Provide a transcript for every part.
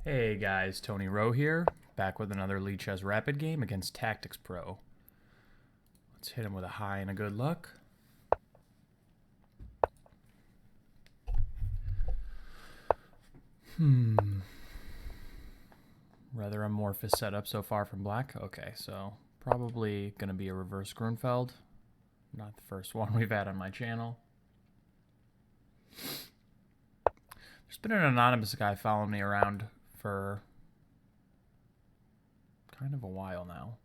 Hey guys, Tony Rowe here, back with another Lead Chess Rapid game against tacticspro. Let's hit him with a high and a good luck. Rather amorphous setup so far from black. Okay, so probably going to be a reverse Grunfeld. Not the first one we've had on my channel. There's been an anonymous guy following me around for kind of a while now.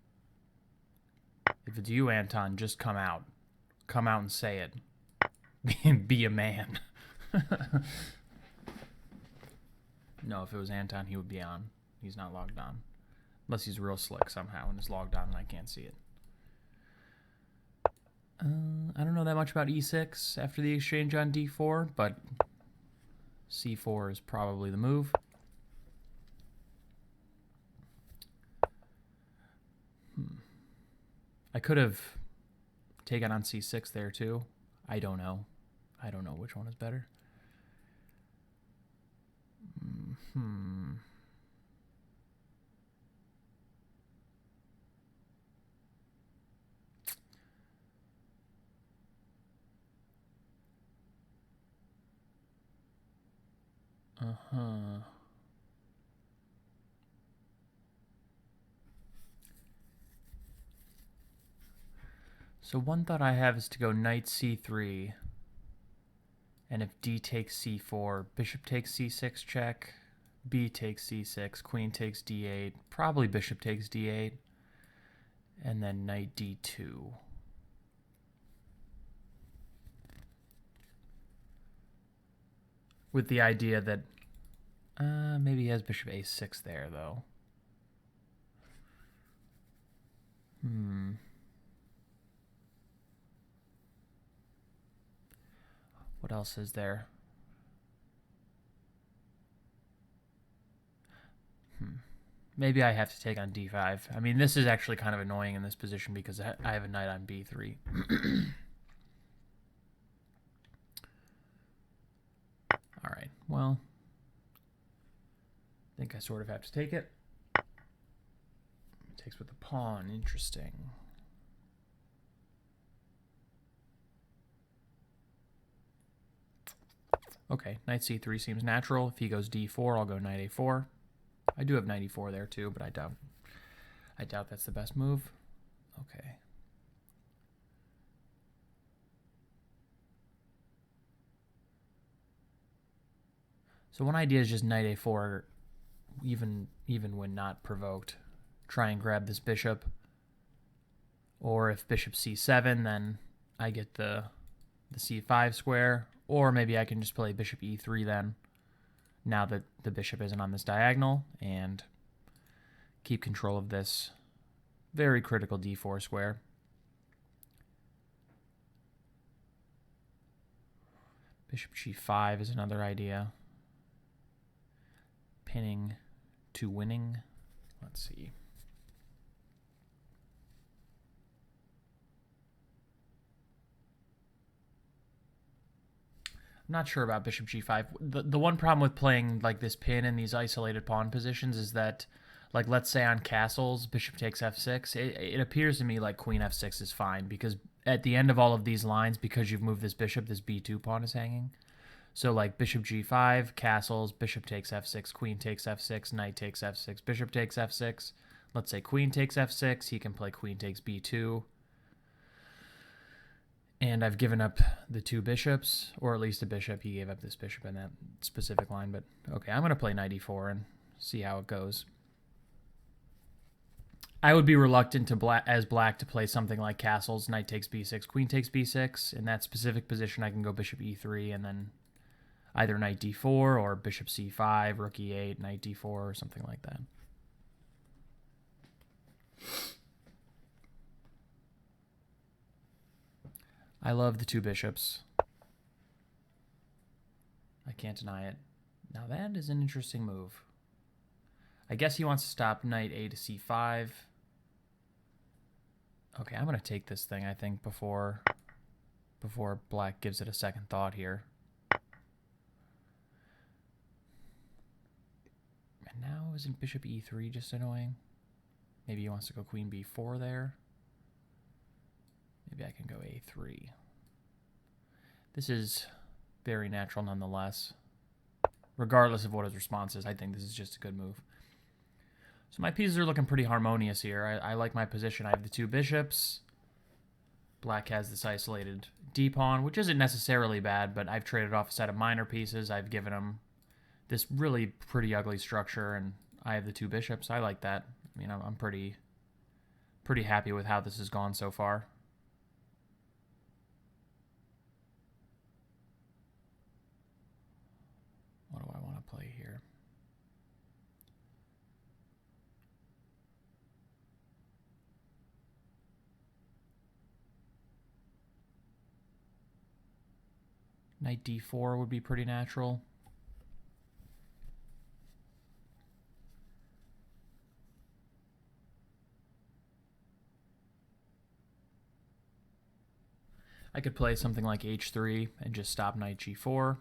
If it's you, Anton, just come out. Come out and say it. Be a man. No, if it was Anton, he would be on. He's not logged on. Unless he's real slick somehow and is logged on and I can't see it. I don't know that much about e6 after the exchange on d4, but c4 is probably the move. I could have taken on c6 there too. I don't know. I don't know which one is better. So one thought I have is to go knight c3, and if d takes c4, bishop takes c6 check, b takes c6, queen takes d8, probably bishop takes d8, and then knight d2. With the idea that maybe he has bishop a6 there, though. What else is there? Maybe I have to take on d5. I mean, this is actually kind of annoying in this position because I have a knight on b3. All right, well, I think I sort of have to take it. It takes with the pawn, interesting. Okay, knight c3 seems natural. If he goes d4, I'll go knight a4. I do have knight e4 there too, but I doubt that's the best move. Okay. So one idea is just knight a4, even when not provoked. Try and grab this bishop. Or if bishop c7, then I get the c5 square. Or maybe I can just play bishop e3 then, now that the bishop isn't on this diagonal, and keep control of this very critical d4 square. Bishop g5 is another idea. Pinning to winning. Let's see. I'm not sure about bishop g5. The one problem with playing like this pin in these isolated pawn positions is that, like, let's say on castles, bishop takes f6. It appears to me like queen f6 is fine because at the end of all of these lines, because you've moved this bishop, this b2 pawn is hanging. So like bishop g5, castles, bishop takes f6, queen takes f6, knight takes f6, bishop takes f6. Let's say queen takes f6. He can play queen takes b2. And I've given up the two bishops, or at least a bishop. He gave up this bishop in that specific line. But okay, I'm going to play knight e4 and see how it goes. I would be reluctant to as black to play something like castles, knight takes b6, queen takes b6. In that specific position, I can go bishop e3 and then either knight d4 or bishop c5, rook e8, knight d4, or something like that. I love the two bishops. I can't deny it. Now that is an interesting move. I guess he wants to stop knight a to c5. Okay, I'm going to take this thing, I think, before black gives it a second thought here. And now isn't bishop e3 just annoying? Maybe he wants to go queen b4 there. Maybe I can go a3. This is very natural nonetheless. Regardless of what his response is, I think this is just a good move. So my pieces are looking pretty harmonious here. I like my position. I have the two bishops. Black has this isolated d-pawn, which isn't necessarily bad, but I've traded off a set of minor pieces. I've given him this really pretty ugly structure, and I have the two bishops. I like that. I mean, I'm pretty happy with how this has gone so far. What do I want to play here? Knight d4 would be pretty natural. I could play something like h3 and just stop knight g4.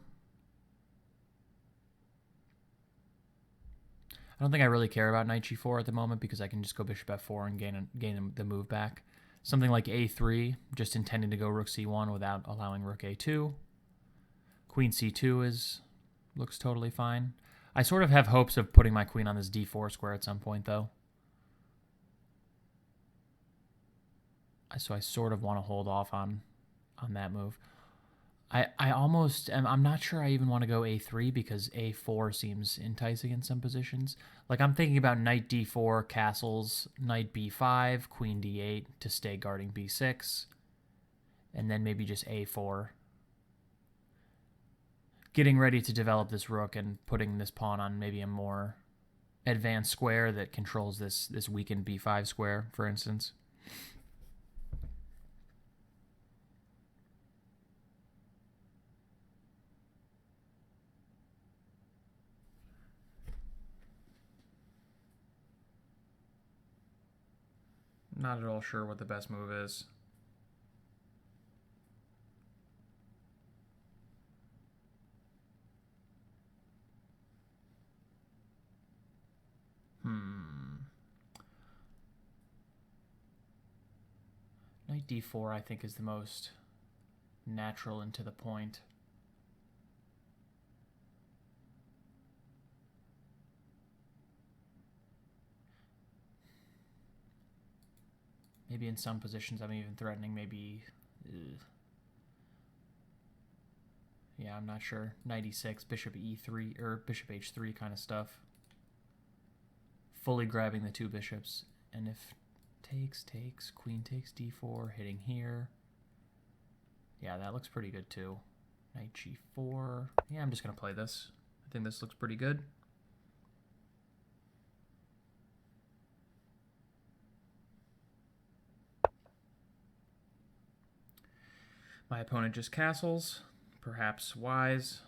I don't think I really care about knight g4 at the moment because I can just go bishop f4 and gain the move back. Something like a3, just intending to go rook c1 without allowing rook a2. Queen c2 looks totally fine. I sort of have hopes of putting my queen on this d4 square at some point, though. So I sort of want to hold off on that move. I'm not sure I even want to go a3 because a4 seems enticing in some positions. Like I'm thinking about knight d4, castles, knight b5, queen d8 to stay guarding b6, and then maybe just a4. Getting ready to develop this rook and putting this pawn on maybe a more advanced square that controls this weakened b5 square, for instance. Not at all sure what the best move is. Knight d4 I think is the most natural and to the point. Maybe in some positions I'm even threatening maybe... Yeah, I'm not sure. Knight e6, bishop e3, or bishop h3 kind of stuff. Fully grabbing the two bishops. And if takes, queen takes d4, hitting here. Yeah, that looks pretty good too. Knight g4. Yeah, I'm just going to play this. I think this looks pretty good. My opponent just castles. Perhaps wise.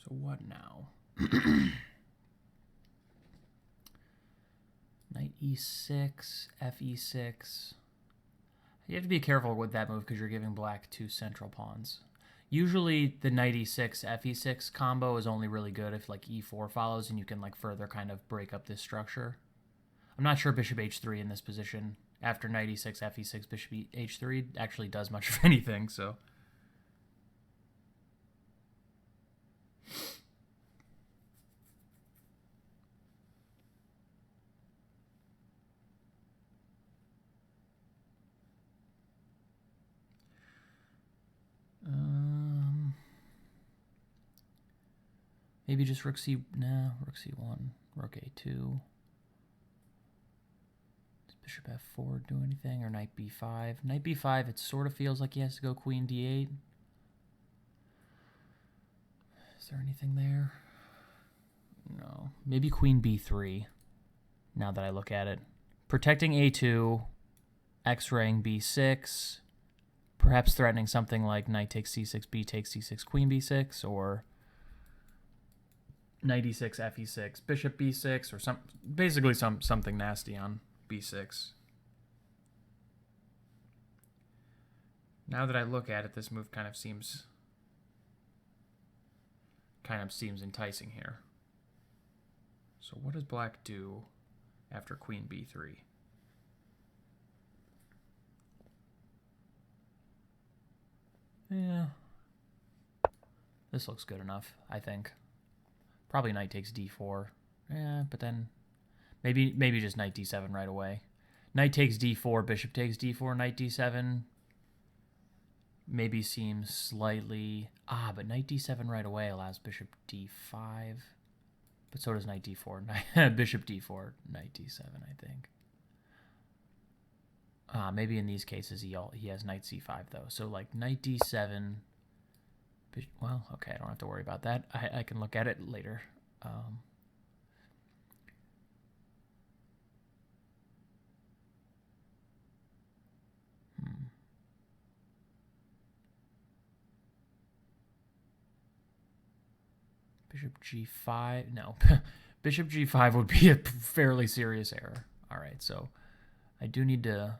So what now? Knight e6, fe6. You have to be careful with that move because you're giving black two central pawns. Usually the knight e6, fe6 combo is only really good if like e4 follows and you can like further kind of break up this structure. I'm not sure bishop h3 in this position after knight e6, fe6, bishop h3 actually does much of anything, so... Maybe just rook c... Nah, rook c1, rook a2. Does bishop f4 do anything? Or knight b5? Knight b5, it sort of feels like he has to go queen d8. Is there anything there? No. Maybe queen b3, now that I look at it. Protecting a2, x-raying b6, perhaps threatening something like knight takes c6, b takes c6, queen b6, or... knight e6, fe6, bishop b6, or basically something nasty on b6. Now that I look at it, this move kind of seems enticing here. So what does black do after queen b3? Yeah. This looks good enough, I think. Probably knight takes d4. Yeah, but then maybe just knight d7 right away. Knight takes d4, bishop takes d4, knight d7 maybe seems slightly... but knight d7 right away allows bishop d5. But so does knight d4. Bishop d4, knight d7, I think. Maybe in these cases he has knight c5, though. So, like, knight d7... Well, okay, I don't have to worry about that. I can look at it later. Bishop g5. No. Bishop g5 would be a fairly serious error. All right, so I do need to...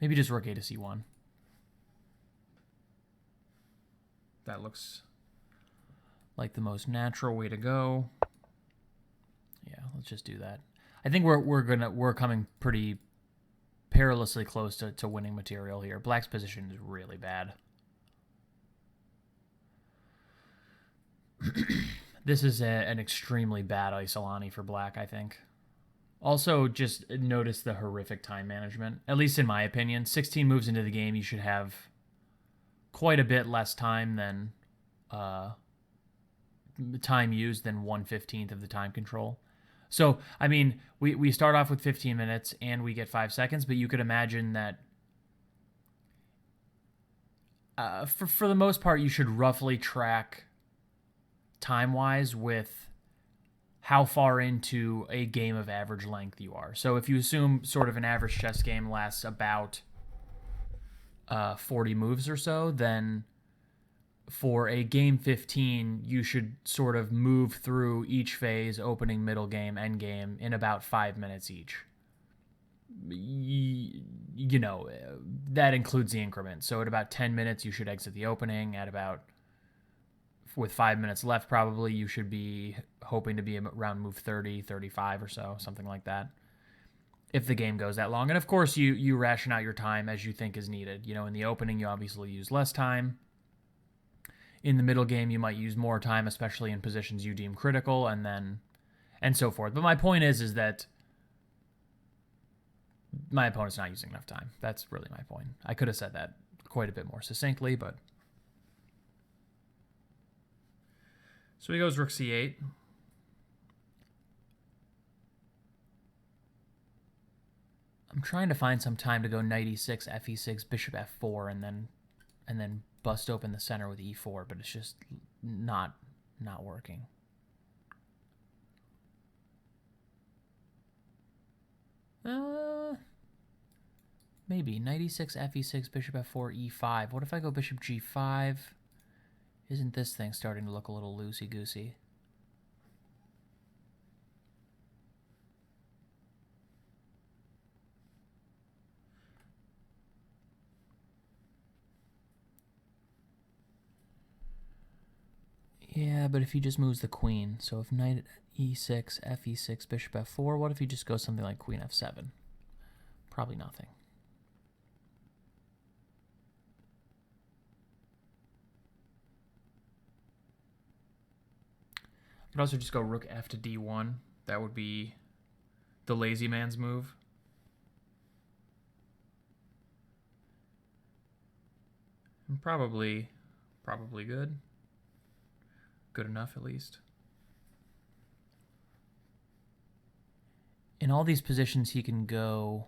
Maybe just rook a to c1. That looks like the most natural way to go. Yeah, let's just do that. I think we're coming pretty perilously close to winning material here. Black's position is really bad. This is an extremely bad Isolani for black, I think. Also, just notice the horrific time management. At least in my opinion. 16 moves into the game, you should have quite a bit less time than time used than 1/15 of the time control. So, I mean, we start off with 15 minutes and we get 5 seconds, but you could imagine that for the most part, you should roughly track time-wise with how far into a game of average length you are. So if you assume sort of an average chess game lasts about 40 moves or so, then for a game 15, you should sort of move through each phase, opening, middle game, end game, in about 5 minutes each. You know, that includes the increment. So at about 10 minutes, you should exit the opening. With 5 minutes left, probably, you should be hoping to be around move 30, 35 or so, something like that, if the game goes that long. And of course, you ration out your time as you think is needed. You know, in the opening, you obviously use less time. In the middle game, you might use more time, especially in positions you deem critical, and so forth. But my point is that my opponent's not using enough time. That's really my point. I could have said that quite a bit more succinctly, but... So he goes rook c8. I'm trying to find some time to go knight e6, fe6, bishop f4, and then bust open the center with e4, but it's just not working. Maybe knight e6, fe6, bishop f4, e5. What if I go bishop g5? Isn't this thing starting to look a little loosey-goosey? Yeah, but if he just moves the queen, so if knight e6, fe6, bishop f4, what if he just goes something like queen f7? Probably nothing. I could also just go rook f to d1. That would be the lazy man's move. And probably good. Good enough, at least. In all these positions, he can go...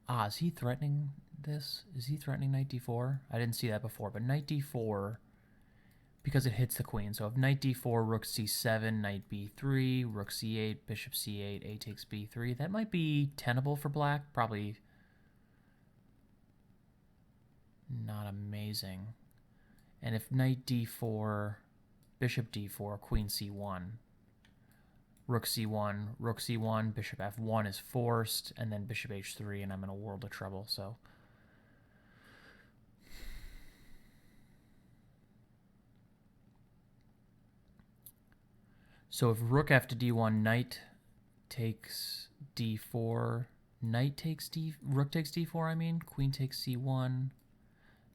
is he threatening this? Is he threatening knight d4? I didn't see that before, but knight d4... because it hits the queen. So if knight d4, rook c7, knight b3, rook c8, bishop c8, a takes b3, that might be tenable for black. Probably not amazing. And if knight d4, bishop d4, queen c1, rook c1, rook c1, bishop f1 is forced, and then bishop h3, and I'm in a world of trouble, so... So if rook f to d1, knight takes d4, rook takes d4, I mean, queen takes c1,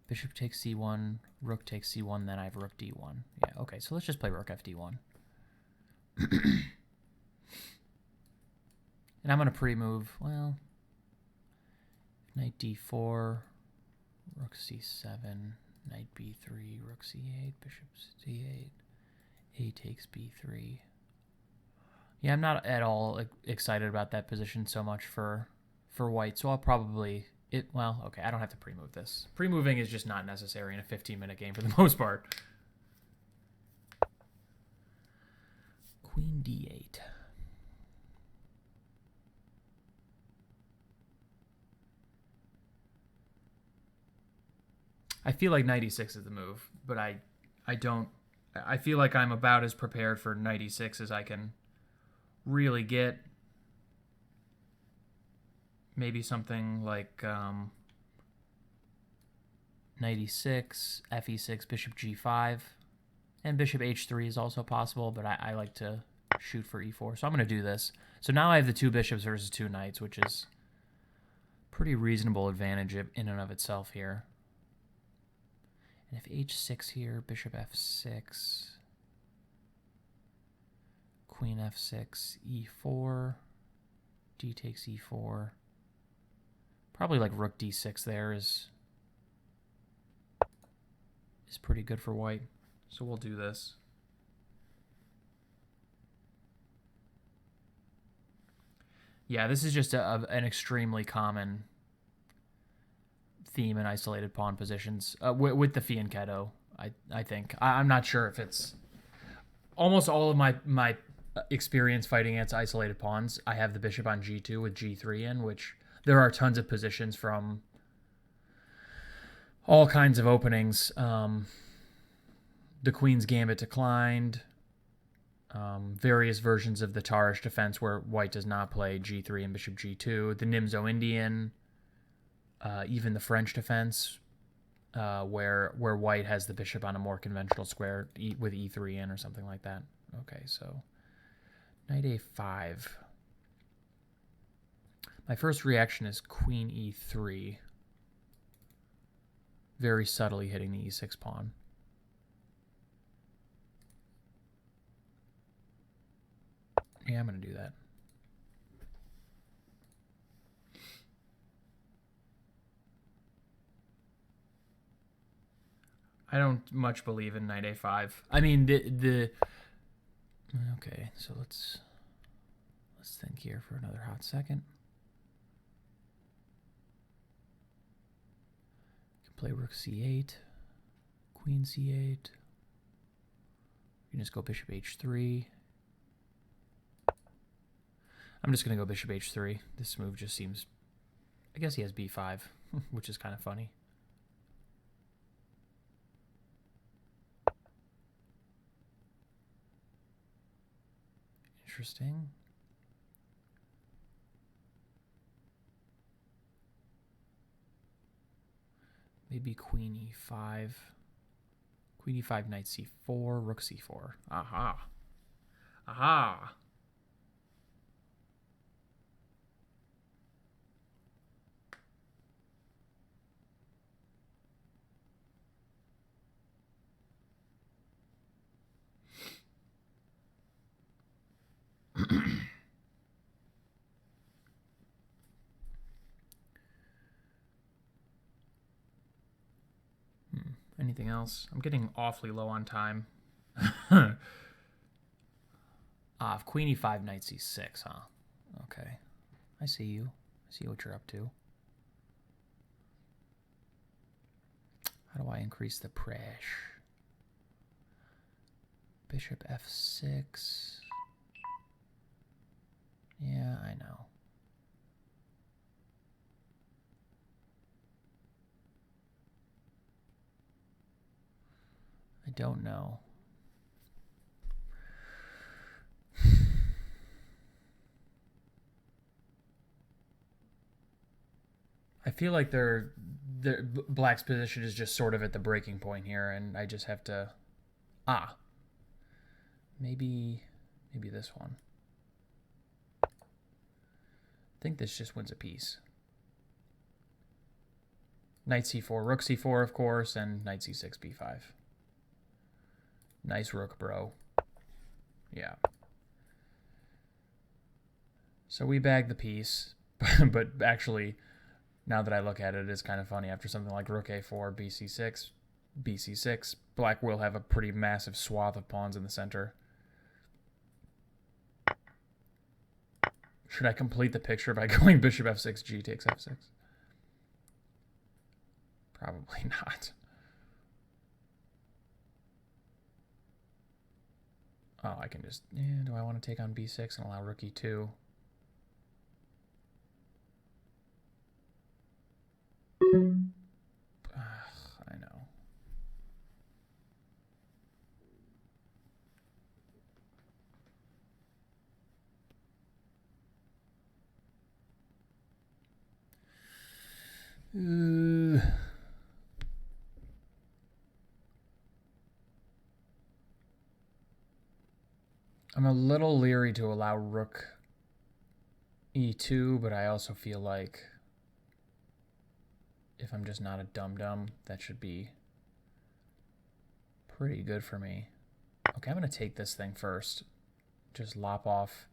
bishop takes c1, rook takes c1, then I have rook d1. Yeah, okay, so let's just play rook f d1. And I'm going to pre-move, well, knight d4, rook c7, knight b3, rook c8, bishop d8, a takes b3. Yeah, I'm not at all excited about that position so much for white, so I'll probably... Well, okay, I don't have to pre-move this. Pre-moving is just not necessary in a 15-minute game for the most part. Queen d8. I feel like knight e6 is the move, but I don't... I feel like I'm about as prepared for knight e6 as I can really get. Maybe something like knight e6, f e6, bishop g5, and bishop h3 is also possible, but I like to shoot for e4, so I'm going to do this. So now I have the two bishops versus two knights, which is pretty reasonable advantage in and of itself here. And if h6 here, bishop f6, queen f6, e4, d takes e4. Probably like rook d6 there is pretty good for white. So we'll do this. Yeah, this is just an extremely common theme in isolated pawn positions with the fianchetto, I think. I'm not sure if it's... Almost all of my experience fighting against isolated pawns, I have the bishop on g2 with g3 in, which there are tons of positions from all kinds of openings. The Queen's Gambit declined. Various versions of the Tarrasch Defense where white does not play g3 and bishop g2. The Nimzo-Indian, even the French Defense, where white has the bishop on a more conventional square with e3 in or something like that. Okay, so knight a5. My first reaction is queen e3. Very subtly hitting the e6 pawn. Yeah, I'm going to do that. I don't much believe in knight a5. I mean, okay, so let's think here for another hot second. Play rook c8, queen c8. You can just go bishop h3. I'm just going to go bishop h3. This move just seems... I guess he has b5, which is kind of funny. Interesting. Maybe queen e5. Queen e5, knight c4, rook c4. Aha. Aha. Anything else? I'm getting awfully low on time. Queen e5, knight c6, huh? Okay. I see you. I see what you're up to. How do I increase the pressure? Bishop f6. Yeah, I know. I don't know. feel like Black's position is just sort of at the breaking point here, and I just have to... Ah. Maybe this one. I think this just wins a piece. Knight c4, rook c4, of course, and knight c6, b5. Nice rook, bro. Yeah. So we bag the piece, but actually, now that I look at it, it's kind of funny. After something like rook a4, bc6, bc6, Black will have a pretty massive swath of pawns in the center. Should I complete the picture by going bishop f6, g takes f6? Probably not. Oh, I can just... Yeah, do I want to take on b6 and allow rook e2? I know. I'm a little leery to allow rook e2, but I also feel like if I'm just not a dum-dum, that should be pretty good for me. Okay, I'm going to take this thing first. Just lop off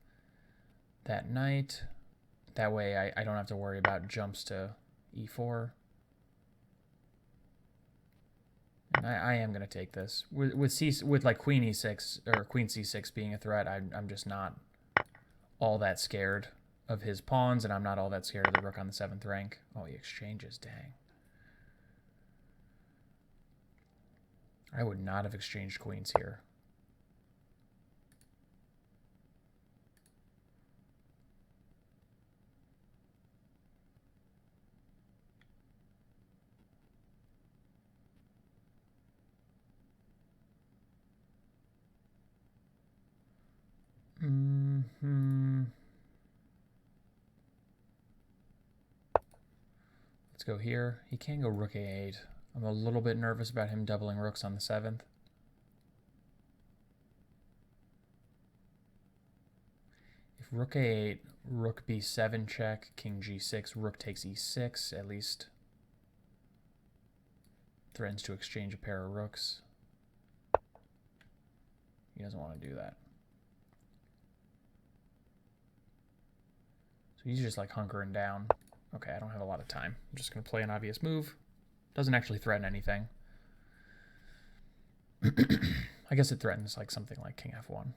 that knight. That way I don't have to worry about jumps to e4. And I am going to take this. With like queen e6 or queen c6 being a threat, I'm just not all that scared of his pawns, and I'm not all that scared of the rook on the 7th rank. Oh, he exchanges, dang. I would not have exchanged queens here. Let's go here. He can go rook a8. I'm a little bit nervous about him doubling rooks on the 7th. If rook a8, rook b7 check, king g6, rook takes e6, at least threatens to exchange a pair of rooks. He doesn't want to do that. So he's just like hunkering down. Okay, I don't have a lot of time. I'm just going to play an obvious move. Doesn't actually threaten anything. I guess it threatens like something like king f1.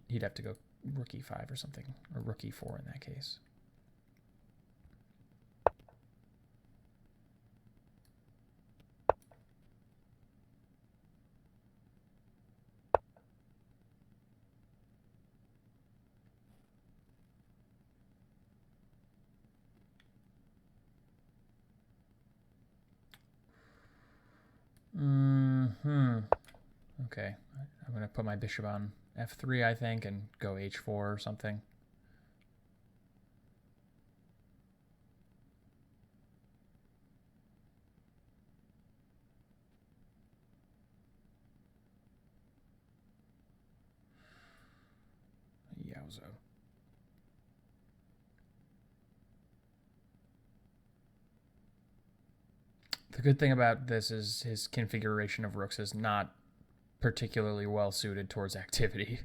He'd have to go rook e5 or something, or rook e4 in that case. Okay, I'm going to put my bishop on f3, I think, and go h4 or something. Yowza. The good thing about this is his configuration of rooks is not particularly well suited towards activity.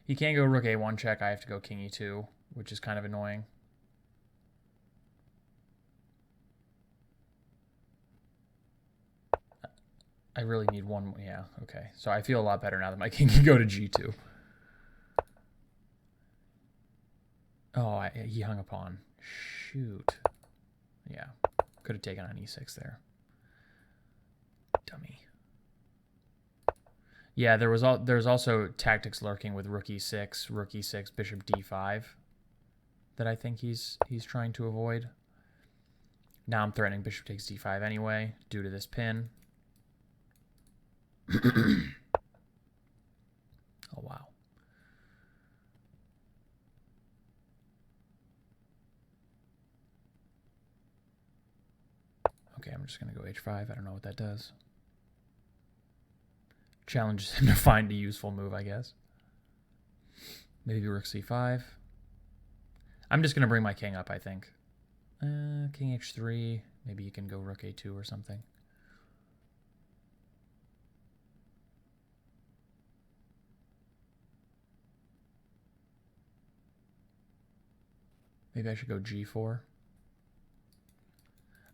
He can't go rook a1 check. I have to go king e2, which is kind of annoying. I really need one. Yeah, okay. So I feel a lot better now that my king can go to g2. Oh, he hung a pawn. Shoot. Yeah, could have taken on e6 there. Dummy. Yeah, there's also tactics lurking with rook e6, bishop d5 that I think he's trying to avoid. Now I'm threatening bishop takes d5 anyway due to this pin. Oh, wow. I'm just going to go h5. I don't know what that does. Challenges him to find a useful move, I guess. Maybe rook c5. I'm just going to bring my king up, I think. King h3. Maybe you can go rook a2 or something. Maybe I should go g4.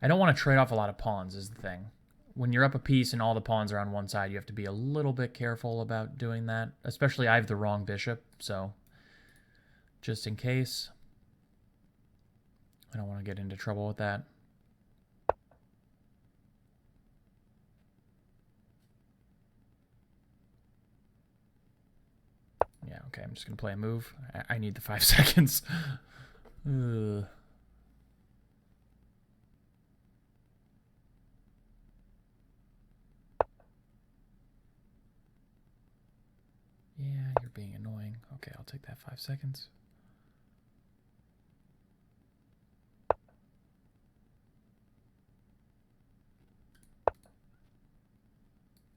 I don't want to trade off a lot of pawns is the thing. When you're up a piece and all the pawns are on one side, you have to be a little bit careful about doing that. Especially I have the wrong bishop, so just in case. I don't want to get into trouble with that. Yeah, okay, I'm just going to play a move. I need the 5 seconds. Ugh. Yeah, you're being annoying. Okay, I'll take that 5 seconds.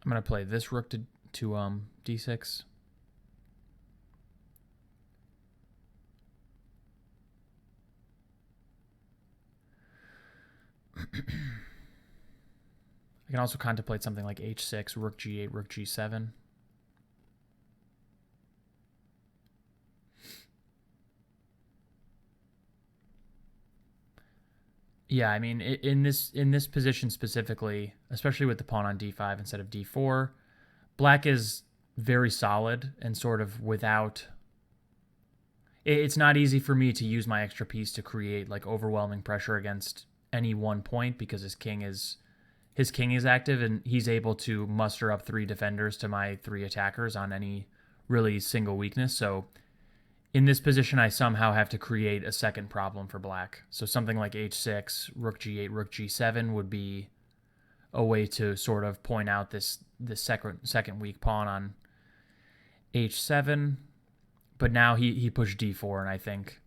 I'm going to play this rook to d6. I can also contemplate something like h6, rook g8, rook g7. Yeah, I mean, in this position specifically, especially with the pawn on d5 instead of d4, black is very solid and sort of without... It's not easy for me to use my extra piece to create like overwhelming pressure against any one point because his king is active and he's able to muster up 3 defenders to my 3 attackers on any really single weakness. So in this position, I somehow have to create a second problem for black. So something like h6, rook g8, rook g7 would be a way to sort of point out this second weak pawn on h7. But now he pushed d4, and I think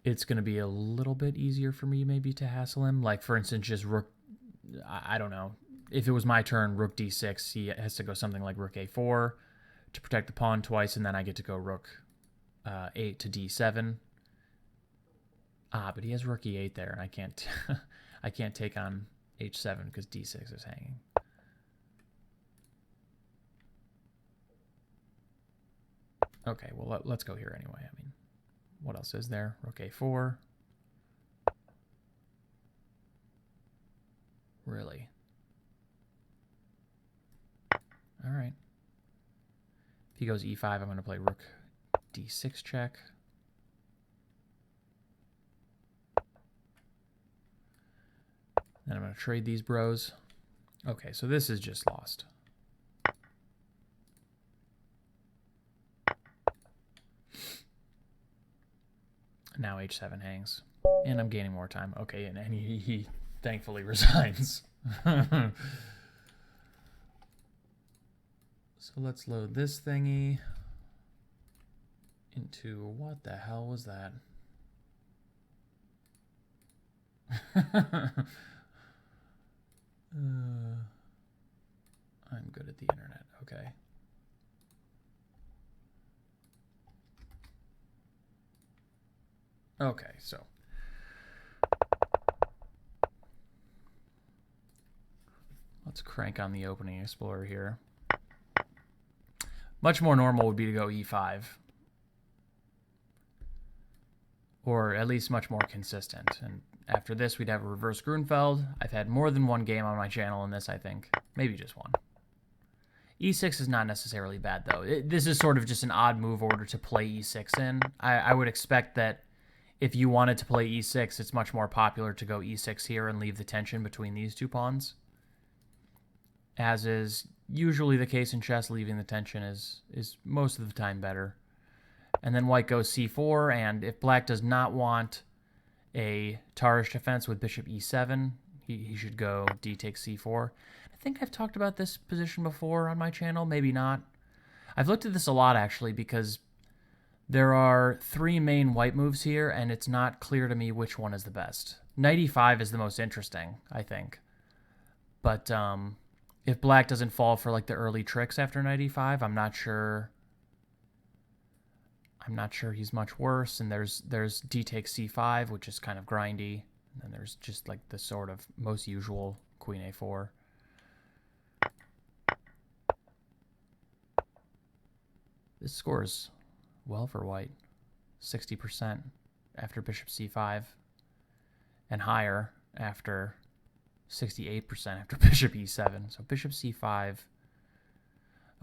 it's going to be a little bit easier for me maybe to hassle him. Like, for instance, just rook... I don't know. If it was my turn, rook d6, he has to go something like rook a4 to protect the pawn twice, and then I get to go rook 8 to d7. But he has rook e8 there, and I can't I can't take on h7 because d6 is hanging. Okay, well, let's go here anyway. I mean, what else is there? Rook a4. Really? All right. If he goes e5, I'm going to play rook d6 check. Then I'm going to trade these bros. Okay, so this is just lost. Now h7 hangs. And I'm gaining more time. Okay, and he thankfully resigns. So let's load this thingy into... What the hell was that? I'm good at the internet. Okay. Okay, so let's crank on the opening explorer here. Much more normal would be to go e5. Or at least much more consistent. And after this, we'd have a reverse Grunfeld. I've had more than one game on my channel in this, I think. Maybe just one. e6 is not necessarily bad, though. This is sort of just an odd move order to play e6 in. I would expect that if you wanted to play e6, it's much more popular to go e6 here and leave the tension between these two pawns. As is usually the case in chess, leaving the tension is most of the time better. And then white goes c4, and if black does not want a Tarrasch defense with bishop e7, he should go d takes c4. I think I've talked about this position before on my channel, maybe not. I've looked at this a lot, actually, because There are 3 main white moves here, and it's not clear to me which one is the best. Knight e5 is the most interesting, I think. But if black doesn't fall for like the early tricks after knight e5, I'm not sure he's much worse. And there's d takes c5, which is kind of grindy. And then there's just like the sort of most usual queen a4. This scores well for white, 60% after bishop c5, and higher after 68% after bishop e7. So bishop c5.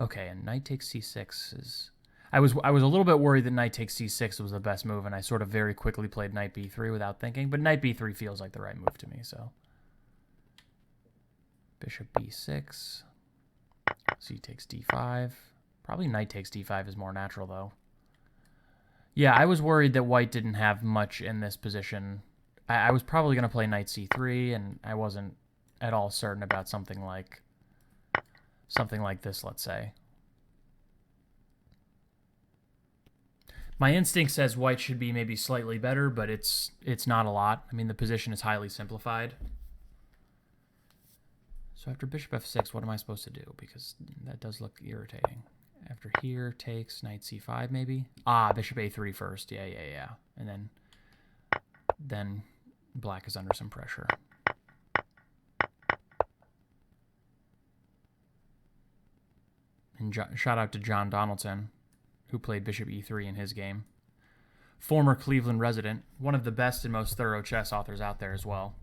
Okay, and knight takes c6 is... I was a little bit worried that knight takes c6 was the best move, and I sort of very quickly played knight b3 without thinking, but knight b3 feels like the right move to me, so... Bishop b6. C takes d5. Probably knight takes d5 is more natural, though. Yeah, I was worried that white didn't have much in this position. I was probably going to play knight c3, and I wasn't at all certain about something like this, let's say. My instinct says white should be maybe slightly better, but it's not a lot. I mean, the position is highly simplified. So after bishop f6, what am I supposed to do? Because that does look irritating. After here, takes knight c5 maybe? Ah, bishop a3 first. Yeah. And then black is under some pressure. And shout out to John Donaldson, who played bishop e3 in his game. Former Cleveland resident, one of the best and most thorough chess authors out there as well.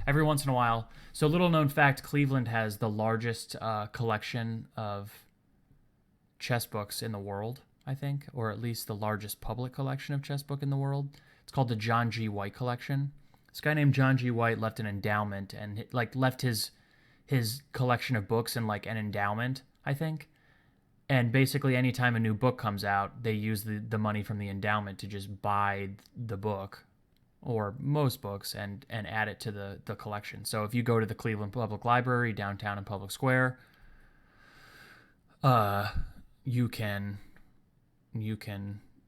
Every once in a while. So little known fact, Cleveland has the largest collection of chess books in the world, I think, or at least the largest public collection of chess book in the world. It's called the John G. White collection. This guy named John G. White left an endowment and left his collection of books in like an endowment, I think. And basically anytime a new book comes out, they use the money from the endowment to just buy the book, or most books, and add it to the collection. So if you go to the Cleveland Public Library downtown in Public Square, you can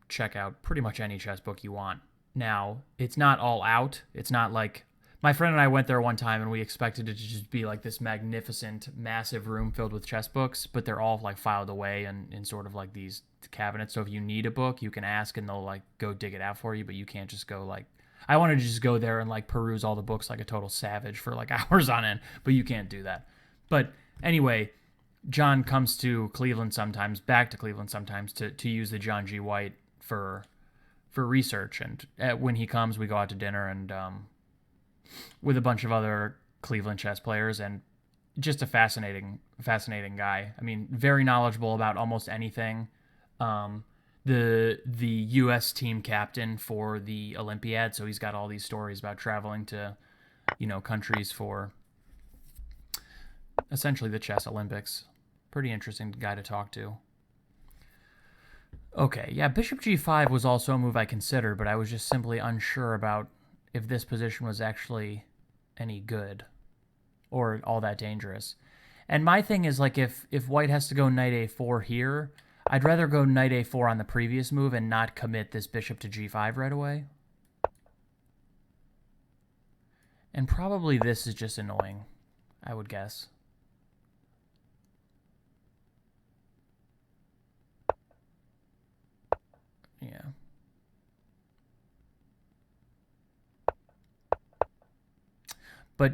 check out pretty much any chess book you want. Now, it's not all out. It's not like... My friend and I went there one time, and we expected it to just be like this magnificent, massive room filled with chess books, but they're all like filed away in sort of like these cabinets. So if you need a book, you can ask, and they'll like go dig it out for you, but you can't just go like... I wanted to just go there and like peruse all the books like a total savage for like hours on end, but you can't do that. But anyway, John comes to Cleveland sometimes, back to Cleveland sometimes, to use the John G. White for research. And when he comes, we go out to dinner and with a bunch of other Cleveland chess players, and just a fascinating guy. I mean, very knowledgeable about almost anything. The U.S. team captain for the Olympiad, so he's got all these stories about traveling to, countries for essentially the chess Olympics. Pretty interesting guy to talk to. Okay, yeah, bishop g5 was also a move I considered, but I was just simply unsure about if this position was actually any good or all that dangerous. And my thing is, like, if white has to go knight a4 here, I'd rather go knight a4 on the previous move and not commit this bishop to g5 right away. And probably this is just annoying, I would guess. Yeah. But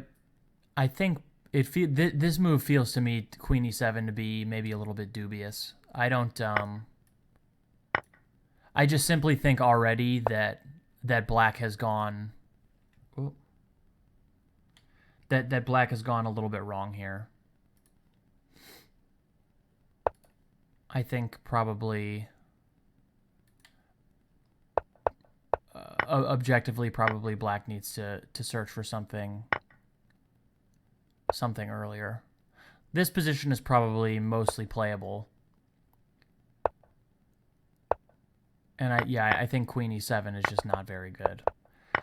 I think this move feels to me, queen e7, to be maybe a little bit dubious. I don't... I just simply think already that black has gone... That black has gone a little bit wrong here. I think probably... objectively, probably black needs to search for something earlier. This position is probably mostly playable. And I think queen e7 is just not very good.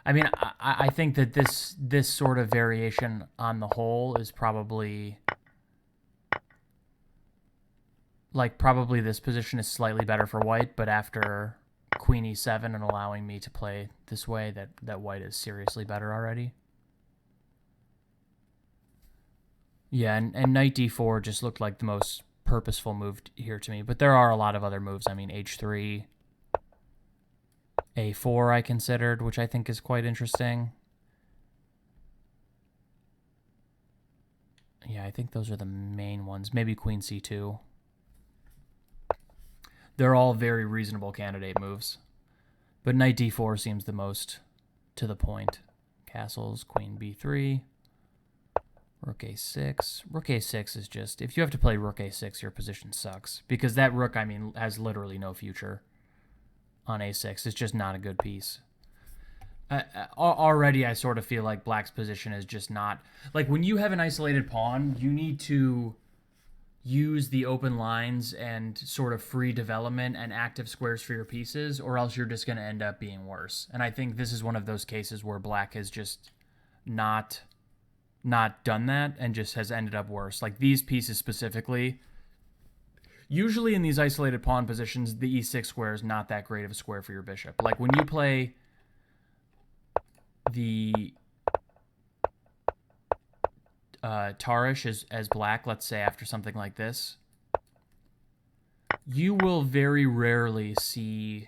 I mean, I think that this sort of variation on the whole is probably... Like, probably this position is slightly better for white, but after queen e7 and allowing me to play this way, that white is seriously better already. Yeah, and knight d4 just looked like the most purposeful move here to me. But there are a lot of other moves. I mean, h3, a4 I considered, which I think is quite interesting. Yeah, I think those are the main ones. Maybe queen c2. They're all very reasonable candidate moves. But knight d4 seems the most to the point. Castles, queen b3, rook a6. Rook a6 is just, if you have to play rook a6, your position sucks. Because that rook, I mean, has literally no future on a6. It's just not a good piece. Already I sort of feel like black's position is just not... Like, when you have an isolated pawn, you need to use the open lines and sort of free development and active squares for your pieces, or else you're just going to end up being worse. And I think this is one of those cases where black has just not done that and just has ended up worse. Like, these pieces specifically... Usually in these isolated pawn positions, the e6 square is not that great of a square for your bishop. Like, when you play the Tarrasch as black, let's say, after something like this, you will very rarely see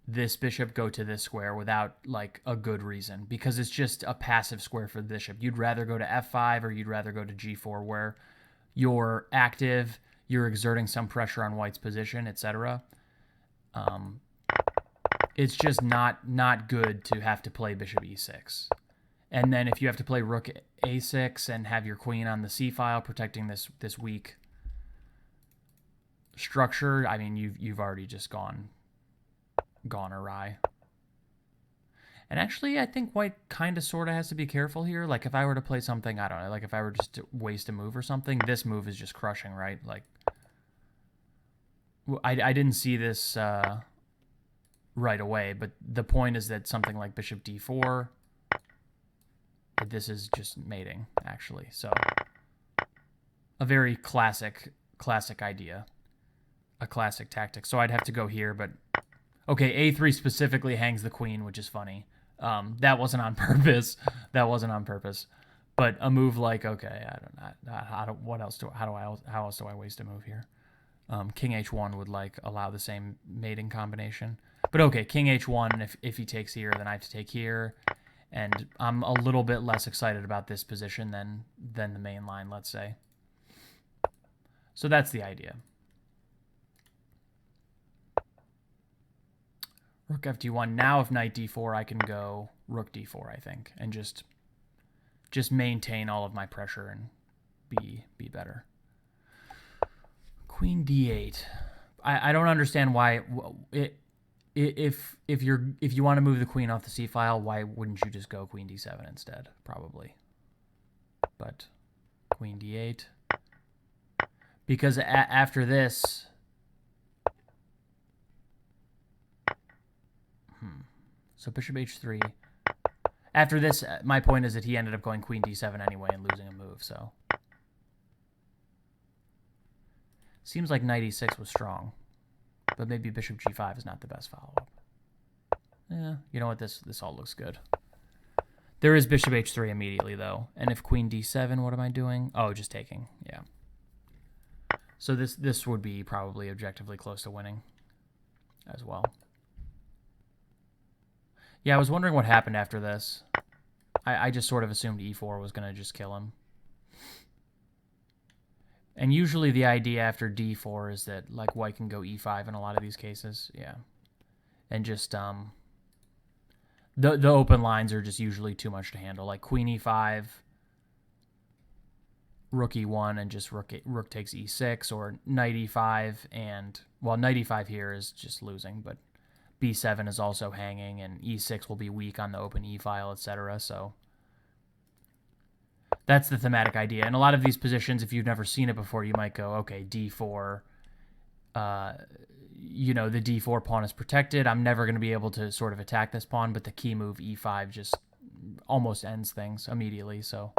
this bishop go to this square without, like, a good reason, because it's just a passive square for the bishop. You'd rather go to f5 or you'd rather go to g4, where you're active, you're exerting some pressure on white's position, etc. It's just not good to have to play bishop e6. And then if you have to play rook a6 and have your queen on the c file protecting this weak structure, I mean, you've already just gone awry. And actually, I think white kind of sort of has to be careful here. Like, if I were to play something, I don't know, like if I were just to waste a move or something, this move is just crushing, right? Like, I didn't see this right away, but the point is that something like bishop d4, this is just mating, actually. So, a very classic idea, a classic tactic. So I'd have to go here, but okay, a3 specifically hangs the queen, which is funny. That wasn't on purpose. But a move like, okay, how else do I waste a move here? King h1 would like allow the same mating combination. But okay, king h1, and if he takes here, then I have to take here. And I'm a little bit less excited about this position than the main line, let's say. So that's the idea. Rook fd1. Now if knight d4, I can go rook d4, I think, and just maintain all of my pressure and be better. Queen d8. I don't understand why if you want to move the queen off the c file, why wouldn't you just go queen d7 instead? Probably. But queen d8, because after this, so bishop h3. After this, my point is that he ended up going queen d7 anyway and losing a move. So seems like knight e6 was strong, but maybe bishop g5 is not the best follow-up. Yeah, you know what? This all looks good. There is bishop h3 immediately, though. And if queen d7, what am I doing? Oh, just taking. Yeah. So this would be probably objectively close to winning as well. Yeah, I was wondering what happened after this. I just sort of assumed e4 was going to just kill him. And usually the idea after d4 is that, like, white can go e5 in a lot of these cases. Yeah. And just, the open lines are just usually too much to handle. Like, queen e5, rook e1, and just rook takes e6, or knight e5, and, well, knight e5 here is just losing, but b7 is also hanging, and e6 will be weak on the open e file, etc. So that's the thematic idea. And a lot of these positions, if you've never seen it before, you might go, okay, d4, you know, the d4 pawn is protected. I'm never going to be able to sort of attack this pawn, but the key move e5 just almost ends things immediately. So,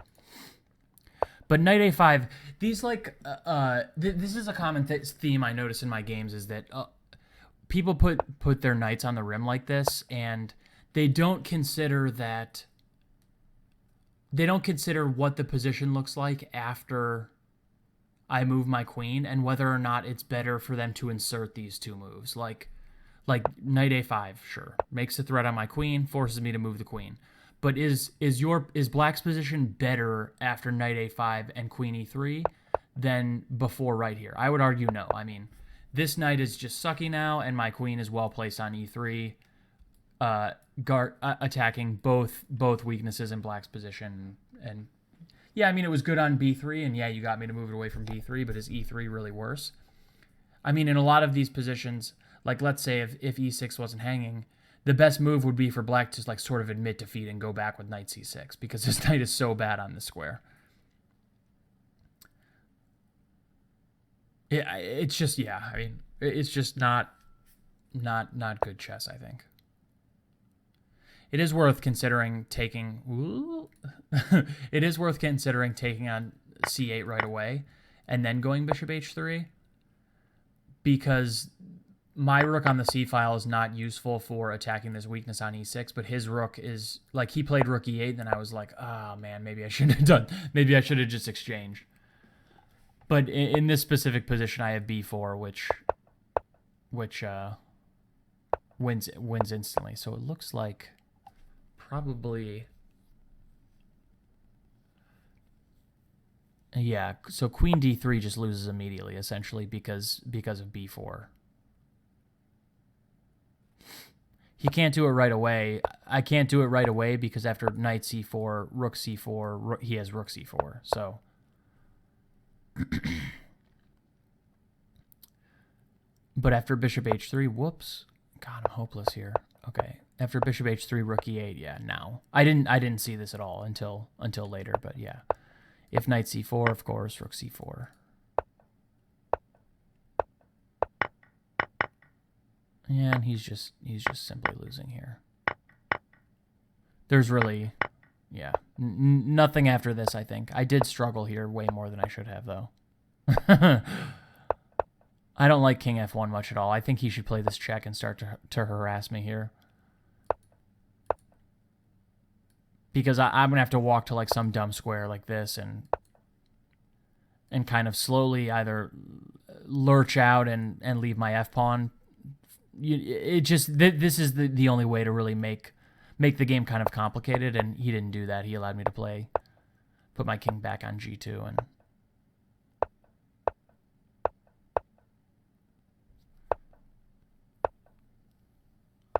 but knight a5, these, like, this is a common theme I notice in my games, is that people put their knights on the rim like this, and they don't consider that. They don't consider what the position looks like after I move my queen, and whether or not it's better for them to insert these two moves. Like knight a5, sure, makes a threat on my queen, forces me to move the queen. But is black's position better after knight a5 and queen e3 than before right here? I would argue no. I mean, this knight is just sucky now, and my queen is well placed on e3, attacking both weaknesses in black's position. And yeah, I mean, it was good on b3, and yeah, you got me to move it away from b3, but is e3 really worse? I mean, in a lot of these positions, like let's say if e6 wasn't hanging, the best move would be for black to like sort of admit defeat and go back with knight c6, because his knight is so bad on this square. It's just, yeah, I mean, it's just not good chess, I think. It is worth considering taking. It is worth considering taking on c8 right away, and then going bishop h3, because my rook on the c file is not useful for attacking this weakness on e6, but his rook is like, he played rook e8, and then I was like, oh man, maybe I shouldn't have done. Maybe I should have just exchanged. But in this specific position, I have b4, which wins instantly. So it looks like probably, yeah. So queen d3 just loses immediately, essentially, because of b4. He can't do it right away. I can't do it right away because after knight c4, rook c4, he has rook c4. So. But after bishop h3, whoops. God, I'm hopeless here. Okay. After bishop h3, rook e8, yeah, now. I didn't see this at all until later, but yeah. If knight c4, of course, rook c4. Yeah, and he's just simply losing here. There's really, yeah, nothing after this, I think. I did struggle here way more than I should have, though. I don't like king f1 much at all. I think he should play this check and start to harass me here. Because I'm going to have to walk to like some dumb square like this and kind of slowly either lurch out and leave my f-pawn. This is the only way to really make the game kind of complicated, and he didn't do that. He allowed me to put my king back on g2, and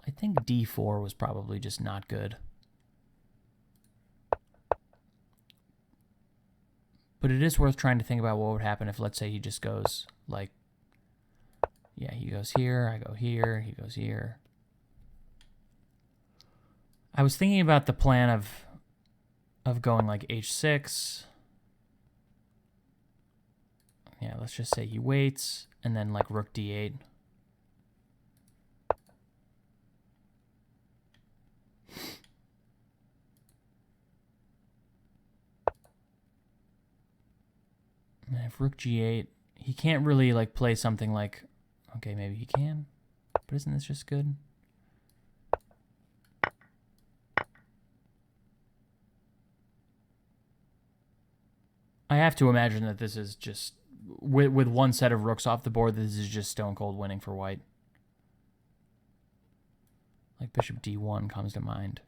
I think d4 was probably just not good. But it is worth trying to think about what would happen if, let's say, he just goes like, yeah, he goes here, I go here, he goes here. I was thinking about the plan of going like h6. Yeah, let's just say he waits, and then like rook d8. And if rook g8, he can't really like play something like, okay, maybe he can, but isn't this just good? I have to imagine that this is just, with one set of rooks off the board, this is just stone cold winning for white. Like bishop d1 comes to mind.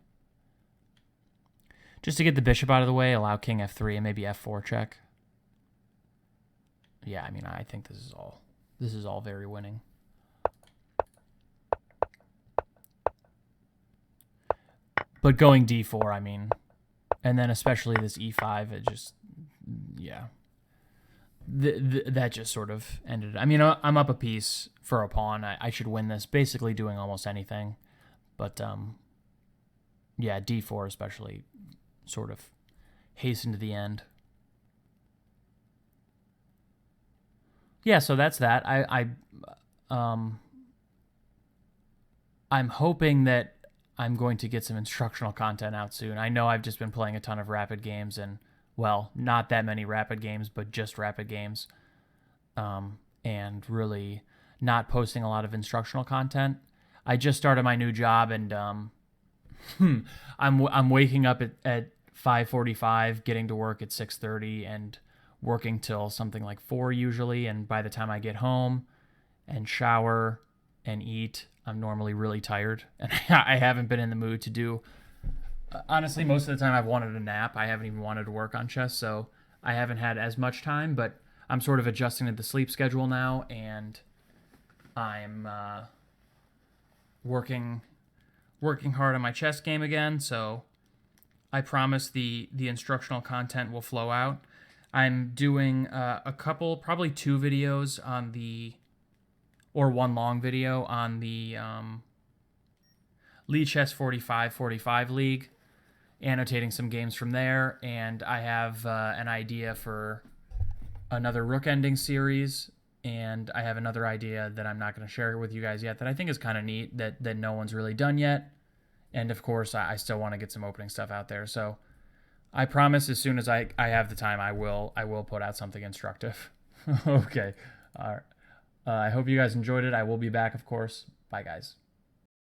Just to get the bishop out of the way, allow king f3 and maybe f4 check. Yeah, I mean, I think this is all very winning. But going d4, I mean, and then especially this e5, it just, yeah. That just sort of ended. I mean, I'm up a piece for a pawn. I should win this, basically doing almost anything. But, yeah, d4 especially sort of hastened to the end. Yeah, so that's that. I'm hoping that I'm going to get some instructional content out soon. I know I've just been playing a ton of rapid games, and, well, not that many rapid games, but just rapid games. And really not posting a lot of instructional content. I just started my new job, and I'm waking up at 5:45, getting to work at 6:30, and working till something like 4 usually. And by the time I get home and shower and eat, I'm normally really tired, and I haven't been in the mood to do. Honestly, most of the time I've wanted a nap. I haven't even wanted to work on chess, so I haven't had as much time. But I'm sort of adjusting to the sleep schedule now, and I'm working hard on my chess game again. So I promise the instructional content will flow out. I'm doing a couple, probably 2 videos on or 1 long video on the Lee Chess 45 League, annotating some games from there, and I have an idea for another Rook Ending series, and I have another idea that I'm not going to share with you guys yet that I think is kind of neat that no one's really done yet. And of course, I still want to get some opening stuff out there. So I promise as soon as I have the time, I will put out something instructive. Okay. All right. I hope you guys enjoyed it. I will be back, of course. Bye, guys.